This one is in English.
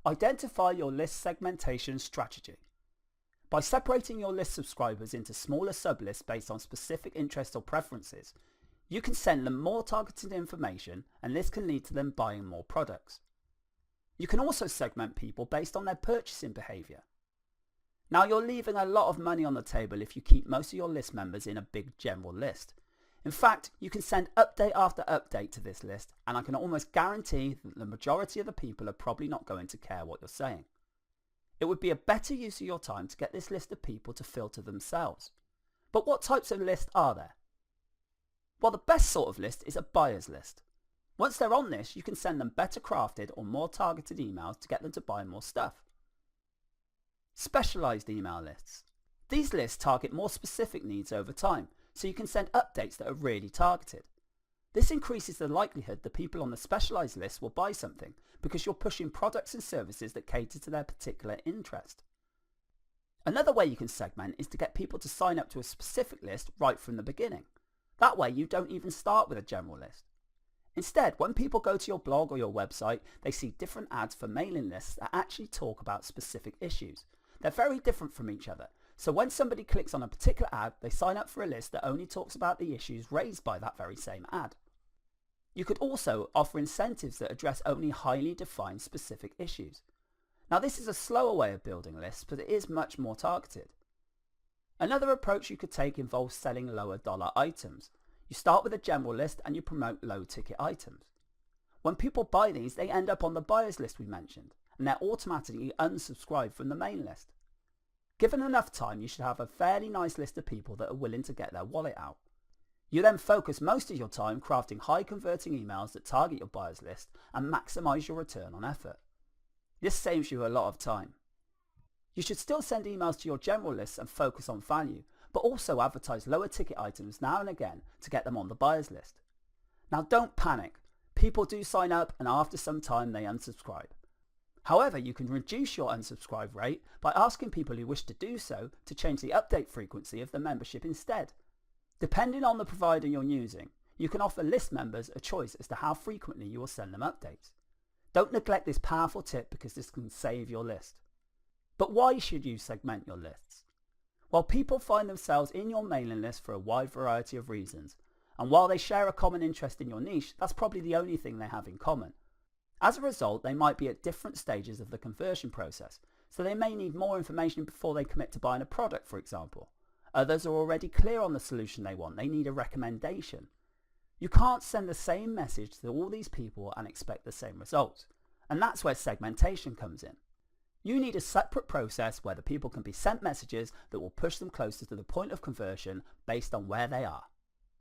Identify your list segmentation strategy. By separating your list subscribers into smaller sublists based on specific interests or preferences, you can send them more targeted information, and this can lead to them buying more products. You can also segment people based on their purchasing behavior. Now, you're leaving a lot of money on the table if you keep most of your list members in a big general list. In fact, you can send update after update to this list, and I can almost guarantee that the majority of the people are probably not going to care what you're saying. It would be a better use of your time to get this list of people to filter themselves. But what types of lists are there? Well, the best sort of list is a buyer's list. Once they're on this, you can send them better crafted or more targeted emails to get them to buy more stuff. Specialized email lists. These lists target more specific needs over time, so you can send updates that are really targeted. This increases the likelihood that people on the specialized list will buy something because you're pushing products and services that cater to their particular interest. Another way you can segment is to get people to sign up to a specific list right from the beginning. That way you don't even start with a general list. Instead, when people go to your blog or your website, they see different ads for mailing lists that actually talk about specific issues. They're very different from each other. So when somebody clicks on a particular ad, they sign up for a list that only talks about the issues raised by that very same ad. You could also offer incentives that address only highly defined specific issues. Now, this is a slower way of building lists, but it is much more targeted. Another approach you could take involves selling lower dollar items. You start with a general list and you promote low ticket items. When people buy these, they end up on the buyer's list we mentioned, and they're automatically unsubscribed from the main list. Given enough time, you should have a fairly nice list of people that are willing to get their wallet out. You then focus most of your time crafting high converting emails that target your buyer's list and maximize your return on effort. This saves you a lot of time. You should still send emails to your general lists and focus on value, but also advertise lower ticket items now and again to get them on the buyer's list. Now, don't panic. People do sign up and after some time they unsubscribe. However, you can reduce your unsubscribe rate by asking people who wish to do so to change the update frequency of the membership instead. Depending on the provider you're using, you can offer list members a choice as to how frequently you will send them updates. Don't neglect this powerful tip because this can save your list. But why should you segment your lists? Well, people find themselves in your mailing list for a wide variety of reasons, and while they share a common interest in your niche, that's probably the only thing they have in common. As a result, they might be at different stages of the conversion process, so they may need more information before they commit to buying a product, for example. Others are already clear on the solution they want. They need a recommendation. You can't send the same message to all these people and expect the same results. And that's where segmentation comes in. You need a separate process where the people can be sent messages that will push them closer to the point of conversion based on where they are.